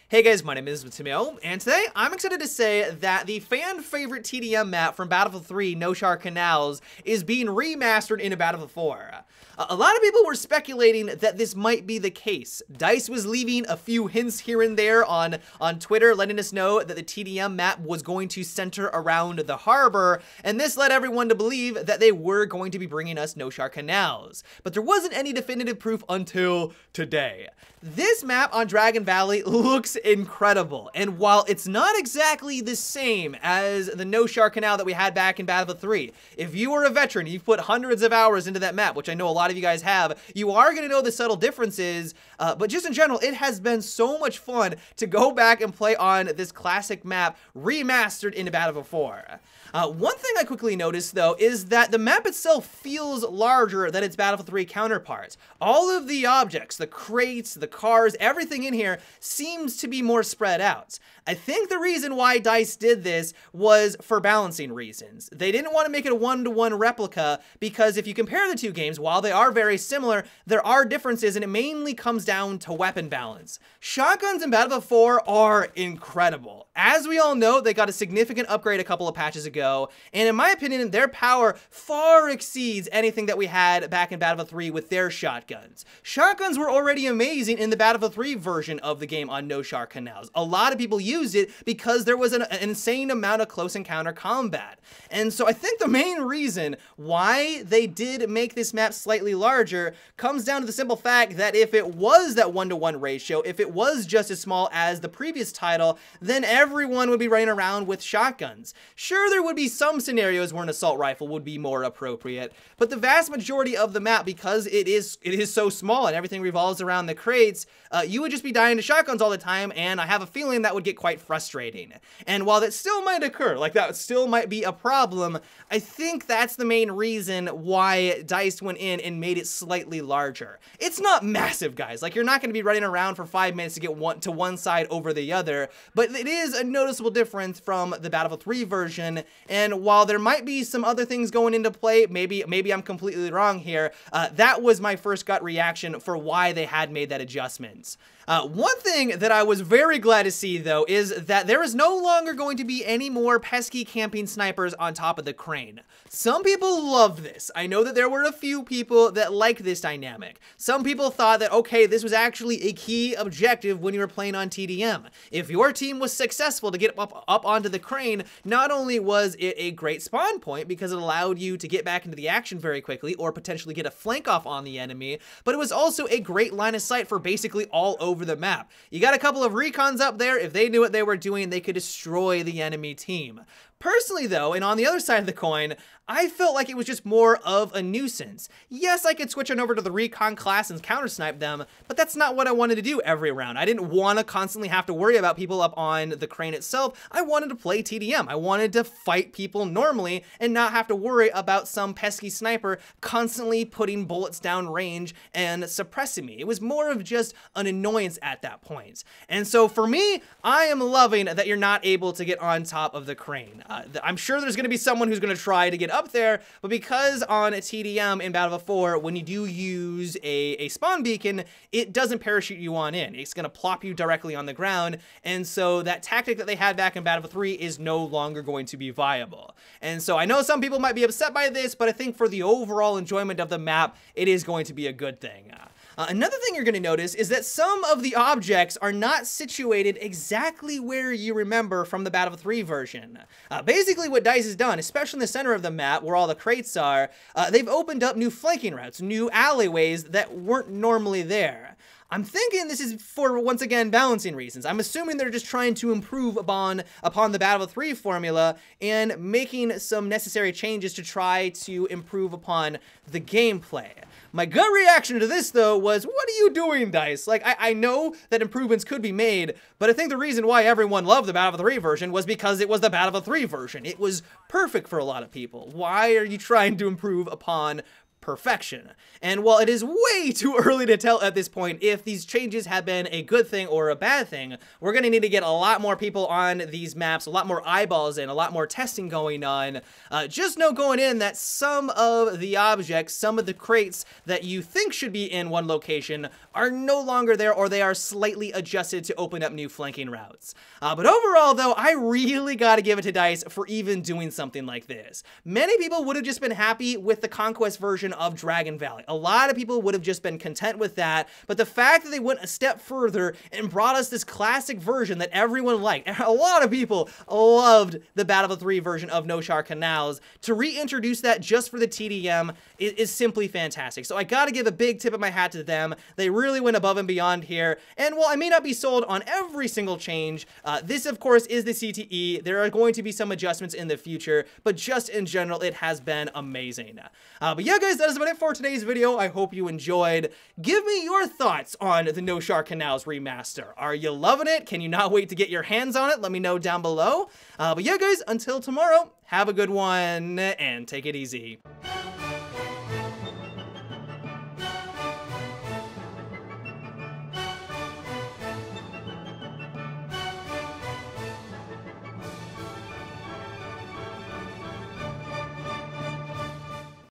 Hey guys, my name is Matteo, and today I'm excited to say that the fan favorite TDM map from Battlefield 3, Noshahr Canals, is being remastered into Battlefield 4. A lot of people were speculating that this might be the case. DICE was leaving a few hints here and there on Twitter, letting us know that the TDM map was going to center around the harbor, and this led everyone to believe that they were going to be bringing us Noshahr Canals. But there wasn't any definitive proof until today. This map on Dragon Valley looks incredible, and while it's not exactly the same as the Noshahr Canal that we had back in Battlefield 3, if you are a veteran, you've put hundreds of hours into that map, which I know a lot of you guys have, you are going to know the subtle differences, but just in general, it has been so much fun to go back and play on this classic map remastered into Battlefield 4. One thing I quickly noticed, though, is that the map itself feels larger than its Battlefield 3 counterparts. All of the objects, the crates, the cars, everything in here seems to be more spread out. I think the reason why DICE did this was for balancing reasons. They didn't want to make it a one-to-one replica because if you compare the two games, while they are very similar, there are differences, and it mainly comes down to weapon balance. Shotguns in Battlefield 4 are incredible. As we all know, they got a significant upgrade a couple of patches ago, and in my opinion, their power far exceeds anything that we had back in Battlefield 3 with their shotguns. Shotguns were already amazing in the Battlefield 3 version of the game on Noshahr Canals. A lot of people used it because there was an insane amount of close encounter combat. And so I think the main reason why they did make this map slightly larger comes down to the simple fact that if it was that 1-to-1 ratio, if it was just as small as the previous title, then everyone would be running around with shotguns. Sure, there would be some scenarios where an assault rifle would be more appropriate, but the vast majority of the map, because it is so small and everything revolves around the crates, you would just be dying to shotguns all the time, and I have a feeling that would get quite frustrating. And while that still might occur, like that still might be a problem, I think that's the main reason why DICE went in and made it slightly larger. It's not massive, guys. Like, you're not going to be running around for 5 minutes to get one side over the other, but it is a noticeable difference from the Battlefield 3 version, and while there might be some other things going into play, maybe I'm completely wrong here, that was my first gut reaction for why they had made that adjustment. One thing that I was very glad to see, though, is that there is no longer going to be any more pesky camping snipers on top of the crane. Some people love this. I know that there were a few people that liked this dynamic. Some people thought that, okay, this was actually a key objective when you were playing on TDM. If your team was successful to get up onto the crane, not only was it a great spawn point because it allowed you to get back into the action very quickly or potentially get a flank off on the enemy, but it was also a great line of sight for basically all over the map. You got a couple of recons up there. If they knew what they were doing, they could destroy the enemy team. Personally, though, and on the other side of the coin, I felt like it was just more of a nuisance. Yes, I could switch on over to the recon class and counter-snipe them, but that's not what I wanted to do every round. I didn't want to constantly have to worry about people up on the crane itself. I wanted to play TDM. I wanted to fight people normally and not have to worry about some pesky sniper constantly putting bullets down range and suppressing me. It was more of just an annoyance at that point. And so for me, I am loving that you're not able to get on top of the crane. I'm sure there's going to be someone who's going to try to get up there, but because on a TDM in Battlefield 4, when you do use a spawn beacon, it doesn't parachute you on in. It's going to plop you directly on the ground, and so that tactic that they had back in Battlefield 3 is no longer going to be viable. And so I know some people might be upset by this, but I think for the overall enjoyment of the map, it is going to be a good thing. Another thing you're going to notice is that some of the objects are not situated exactly where you remember from the Battlefield 3 version. Basically what DICE has done, especially in the center of the map where all the crates are, they've opened up new flanking routes, new alleyways that weren't normally there. I'm thinking this is for, once again, balancing reasons. I'm assuming they're just trying to improve upon the Battlefield 3 formula and making some necessary changes to try to improve upon the gameplay. My gut reaction to this, though, was, what are you doing, DICE? Like, I know that improvements could be made, but I think the reason why everyone loved the Battlefield 3 version was because it was the Battlefield 3 version. It was perfect for a lot of people. Why are you trying to improve upon perfection. And while it is way too early to tell at this point if these changes have been a good thing or a bad thing, we're going to need to get a lot more people on these maps, a lot more eyeballs in, a lot more testing going on. Just know going in that some of the objects, some of the crates that you think should be in one location are no longer there, or they are slightly adjusted to open up new flanking routes. But overall though, I really gotta give it to DICE for even doing something like this. Many people would have just been happy with the Conquest version of Dragon Valley. A lot of people would have just been content with that, but the fact that they went a step further and brought us this classic version that everyone liked, a lot of people loved the Battlefield 3 version of Noshahr Canals, to reintroduce that just for the TDM is simply fantastic. So I gotta give a big tip of my hat to them. They really went above and beyond here, and while I may not be sold on every single change, this of course is the CTE. There are going to be some adjustments in the future, but just in general, it has been amazing. But yeah, guys, that is about it for today's video. I hope you enjoyed. Give me your thoughts on the Noshahr Canals remaster. Are you loving it? Can you not wait to get your hands on it? Let me know down below. But yeah, guys, until tomorrow, have a good one and take it easy.